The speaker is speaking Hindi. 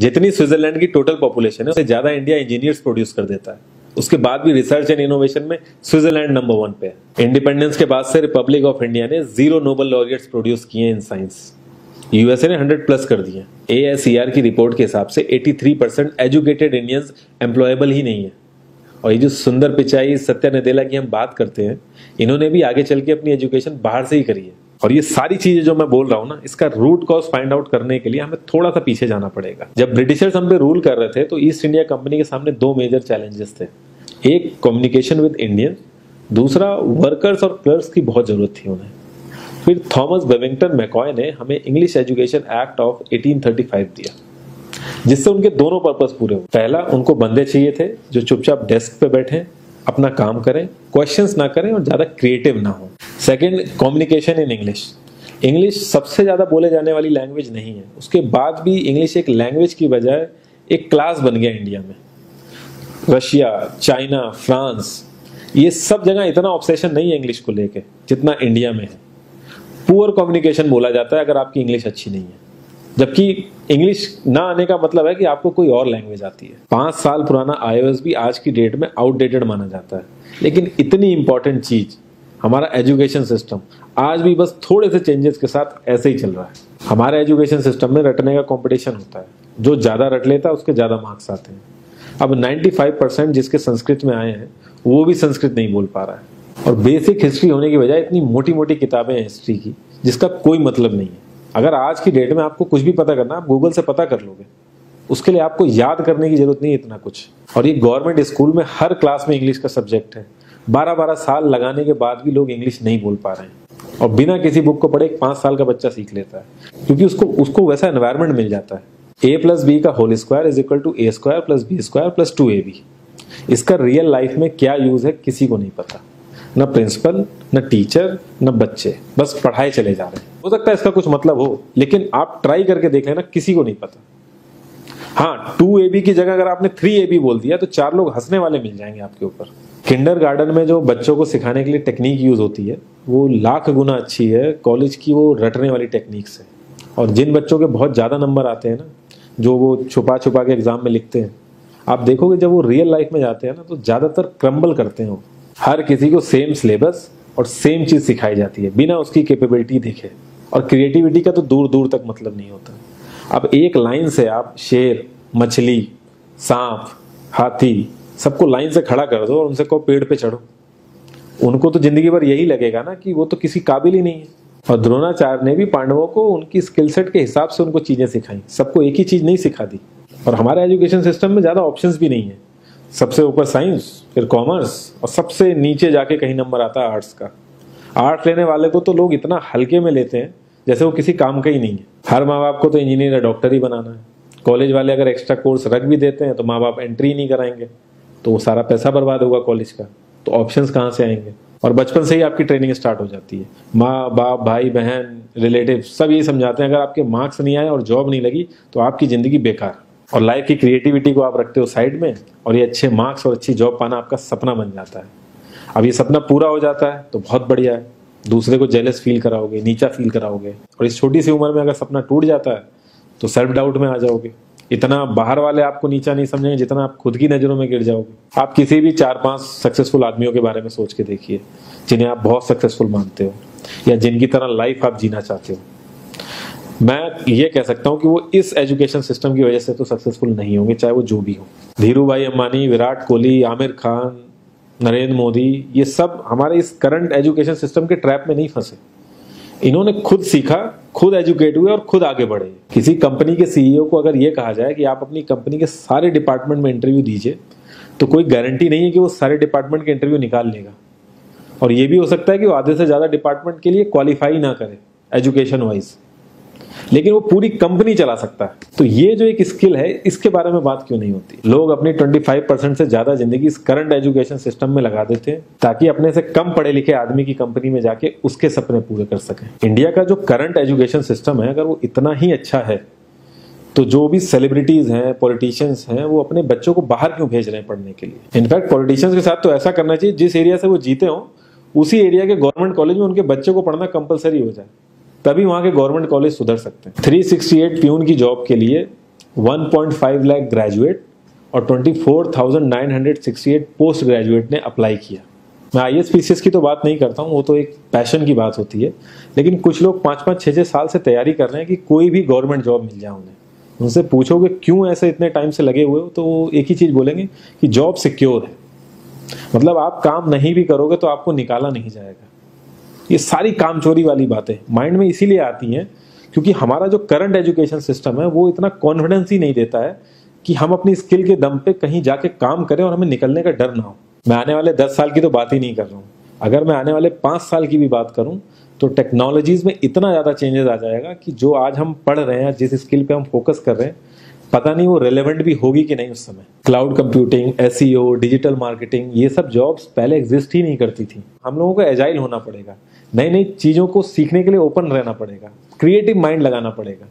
जितनी स्विट्जरलैंड की टोटल पॉपुलेशन है उससे ज्यादा इंडिया इंजीनियर्स प्रोड्यूस कर देता है। उसके बाद भी रिसर्च एंड इनोवेशन में स्विट्जरलैंड नंबर 1 पे है। इंडिपेंडेंस के बाद से रिपब्लिक ऑफ इंडिया ने 0 नोबेल लॉरियट्स प्रोड्यूस किए इन साइंस। यूएसए ने 100+ कर दिए। ASER की रिपोर्ट के हिसाब से 83% एजुकेटेड इंडियंस एम्प्लॉयबल ही नहीं है। और ये जो सुंदर पिचाई, सत्या नदेला की हम बात करते हैं, इन्होंने भी आगे चल के अपनी एजुकेशन बाहर से ही करी है। और ये सारी चीजें जो मैं बोल रहा हूँ ना, इसका रूट कॉज फाइंड आउट करने के लिए हमें थोड़ा सा पीछे जाना पड़ेगा। जब ब्रिटिशर्स हम पे रूल कर रहे थे तो ईस्ट इंडिया कंपनी के सामने 2 मेजर चैलेंजेस थे। एक कम्युनिकेशन विद इंडियन, दूसरा वर्कर्स और क्लर्क्स की बहुत जरूरत थी उन्हें। फिर थॉमस बेविंगटन मैकॉय ने हमें इंग्लिश एजुकेशन एक्ट ऑफ 1835 दिया, जिससे उनके दोनों पर्पस पूरे हुए। पहला, उनको बंदे चाहिए थे जो चुपचाप डेस्क पे बैठे, अपना काम करें, क्वेश्चंस ना करें और ज्यादा क्रिएटिव ना हो। Second, communication in English. English सबसे ज्यादा बोले जाने वाली लैंग्वेज नहीं है, उसके बाद भी इंग्लिश एक लैंग्वेज की बजाय एक क्लास बन गया इंडिया में। रशिया, चाइना, फ्रांस, ये सब जगह इतना ऑब्सेशन नहीं है इंग्लिश को लेके जितना इंडिया में है। पुअर कम्युनिकेशन बोला जाता है अगर आपकी इंग्लिश अच्छी नहीं है, जबकि इंग्लिश ना आने का मतलब है कि आपको कोई और लैंग्वेज आती है। 5 साल पुराना iOS भी आज की डेट में आउटडेटेड माना जाता है। लेकिन इतनी इंपॉर्टेंट चीज हमारा एजुकेशन सिस्टम आज भी बस थोड़े से चेंजेस के साथ ऐसे ही चल रहा है। हमारे एजुकेशन सिस्टम में रटने का कंपटीशन होता है, जो ज्यादा रट लेता है उसके ज्यादा मार्क्स आते हैं। अब 95% जिसके संस्कृत में आए हैं वो भी संस्कृत नहीं बोल पा रहा है। और बेसिक हिस्ट्री होने की बजाय इतनी मोटी मोटी किताबें हैं हिस्ट्री की जिसका कोई मतलब नहीं है। अगर आज की डेट में आपको कुछ भी पता करना, आप गूगल से पता कर लोगे। उसके लिए आपको याद करने की जरूरत नहीं है इतना कुछ। और ये गवर्नमेंट स्कूल में हर क्लास में इंग्लिश का सब्जेक्ट है। 12-12 साल लगाने के बाद भी लोग इंग्लिश नहीं बोल पा रहे हैं। और बिना किसी बुक को पढ़े 5 साल का बच्चा सीख लेता है, क्योंकि उसको वैसा एनवायरमेंट मिल जाता है। A+B का whole square is equal to A² + B² + 2AB। इसका रियल लाइफ में क्या यूज है किसी को नहीं पता, न प्रिंसिपल, न टीचर, न बच्चे, बस पढ़ाए चले जा रहे हैं। हो सकता है इसका कुछ मतलब हो, लेकिन आप ट्राई करके देख लेना, किसी को नहीं पता। हाँ, 2AB की जगह अगर आपने 3AB बोल दिया तो 4 लोग हंसने वाले मिल जाएंगे आपके ऊपर। किंडरगार्टन में जो बच्चों को सिखाने के लिए टेक्निक यूज होती है वो लाख गुना अच्छी है कॉलेज की वो रटने वाली टेक्निक से। और जिन बच्चों के बहुत ज्यादा नंबर आते हैं ना, जो वो छुपा छुपा के एग्जाम में लिखते हैं, आप देखोगे जब वो रियल लाइफ में जाते हैं ना तो ज्यादातर क्रम्बल करते हैं वो। हर किसी को सेम सिलेबस और सेम चीज सिखाई जाती है बिना उसकी कैपेबिलिटी देखे। और क्रिएटिविटी का तो दूर दूर तक मतलब नहीं होता। अब एक लाइन से आप शेर, मछली, सांप, हाथी सबको लाइन से खड़ा कर दो और उनसे कहो पेड़ पे चढ़ो, उनको तो जिंदगी भर यही लगेगा ना कि वो तो किसी काबिल ही नहीं है। और द्रोणाचार्य ने भी पांडवों को उनकी स्किल सेट के हिसाब से उनको चीजें सिखाई, सबको एक ही चीज नहीं सिखा दी। और हमारे एजुकेशन सिस्टम में ज्यादा ऑप्शंस भी नहीं है। सबसे ऊपर साइंस, फिर कॉमर्स, और सबसे नीचे जाके कहीं नंबर आता है आर्ट्स का। आर्ट्स लेने वाले को तो लोग इतना हल्के में लेते हैं जैसे वो किसी काम का ही नहीं है। हर माँ बाप को तो इंजीनियर या डॉक्टर ही बनाना है। कॉलेज वाले अगर एक्स्ट्रा कोर्स रख भी देते हैं तो माँ बाप एंट्री नहीं कराएंगे, तो वो सारा पैसा बर्बाद होगा कॉलेज का। तो ऑप्शंस कहाँ से आएंगे? और बचपन से ही आपकी ट्रेनिंग स्टार्ट हो जाती है। माँ बाप, भाई बहन, रिलेटिव सब यही समझाते हैं अगर आपके मार्क्स नहीं आए और जॉब नहीं लगी तो आपकी जिंदगी बेकार। और लाइफ की क्रिएटिविटी को आप रखते हो साइड में, और ये अच्छे मार्क्स और अच्छी जॉब पाना आपका सपना बन जाता है। अब ये सपना पूरा हो जाता है तो बहुत बढ़िया है, दूसरे को जेलस फील कराओगे, नीचा फील कराओगे। और इस छोटी सी उम्र में अगर सपना टूट जाता है तो सेल्फ डाउट में आ जाओगे। इतना बाहर वाले आपको नीचा नहीं समझेंगे जितना आप खुद की नजरों में गिर जाओगे। आप किसी भी 4-5 सक्सेसफुल आदमियों के बारे में सोच के देखिए जिन्हें आप बहुत सक्सेसफुल मानते हो या जिनकी तरह लाइफ आप जीना चाहते हो। मैं ये कह सकता हूं कि वो इस एजुकेशन सिस्टम की वजह से तो सक्सेसफुल नहीं होंगे, चाहे वो जो भी हो। धीरू भाई अंबानी, विराट कोहली, आमिर खान, नरेंद्र मोदी, ये सब हमारे इस करंट एजुकेशन सिस्टम के ट्रैप में नहीं फंसे। इन्होंने खुद सीखा, खुद एजुकेट हुए और खुद आगे बढ़े। किसी कंपनी के सीईओ को अगर ये कहा जाए कि आप अपनी कंपनी के सारे डिपार्टमेंट में इंटरव्यू दीजिए, तो कोई गारंटी नहीं है कि वो सारे डिपार्टमेंट के इंटरव्यू निकाल लेगा। और ये भी हो सकता है कि वो आधे से ज्यादा डिपार्टमेंट के लिए क्वालिफाई ना करे एजुकेशन वाइज, लेकिन वो पूरी कंपनी चला सकता है। तो ये जो एक स्किल है, इसके बारे में बात क्यों नहीं होती? लोग अपनी 25% से ज्यादा जिंदगी इस करंट एजुकेशन सिस्टम में लगा देते हैं ताकि अपने से कम पढ़े लिखे आदमी की कंपनी में जाके उसके सपने पूरे कर सकें। इंडिया का जो करंट एजुकेशन सिस्टम है, अगर वो इतना ही अच्छा है तो जो भी सेलिब्रिटीज हैं, पॉलिटिशियंस हैं, वो अपने बच्चों को बाहर क्यों भेज रहे हैं पढ़ने के लिए? इनफैक्ट पॉलिटिशियंस के साथ तो ऐसा करना चाहिए जिस एरिया से वो जीते हो उसी एरिया के गवर्नमेंट कॉलेज में उनके बच्चों को पढ़ना कंपलसरी हो जाए, तभी वहां के गवर्नमेंट कॉलेज सुधर सकते हैं। 368 प्यून की जॉब के लिए 1.5 लाख ग्रेजुएट और 24,968 पोस्ट ग्रेजुएट ने अप्लाई किया। मैं IAS-PCS की तो बात नहीं करता हूँ, वो तो एक पैशन की बात होती है, लेकिन कुछ लोग 5-5, 6-6 साल से तैयारी कर रहे हैं कि कोई भी गवर्नमेंट जॉब मिल जाए उन्हें। उनसे पूछोगे क्यों ऐसे इतने टाइम से लगे हुए हो, तो वो एक ही चीज़ बोलेंगे कि जॉब सिक्योर है। मतलब आप काम नहीं भी करोगे तो आपको निकाला नहीं जाएगा। ये सारी कामचोरी वाली बातें माइंड में इसीलिए आती हैं क्योंकि हमारा जो करंट एजुकेशन सिस्टम है वो इतना कॉन्फिडेंस ही नहीं देता है कि हम अपनी स्किल के दम पे कहीं जाके काम करें और हमें निकलने का डर ना हो। मैं आने वाले 10 साल की तो बात ही नहीं कर रहा हूँ, अगर मैं आने वाले 5 साल की भी बात करूँ तो टेक्नोलॉजीज में इतना ज़्यादा चेंजेस आ जाएगा कि जो आज हम पढ़ रहे हैं, जिस स्किल पे हम फोकस कर रहे हैं, पता नहीं वो रेलेवेंट भी होगी कि नहीं उस समय। Cloud computing, SEO, digital marketing, ये सब जॉब्स पहले एग्जिस्ट ही नहीं करती थी। हम लोगों को एजाइल होना पड़ेगा, नई नई चीज़ों को सीखने के लिए ओपन रहना पड़ेगा, क्रिएटिव माइंड लगाना पड़ेगा।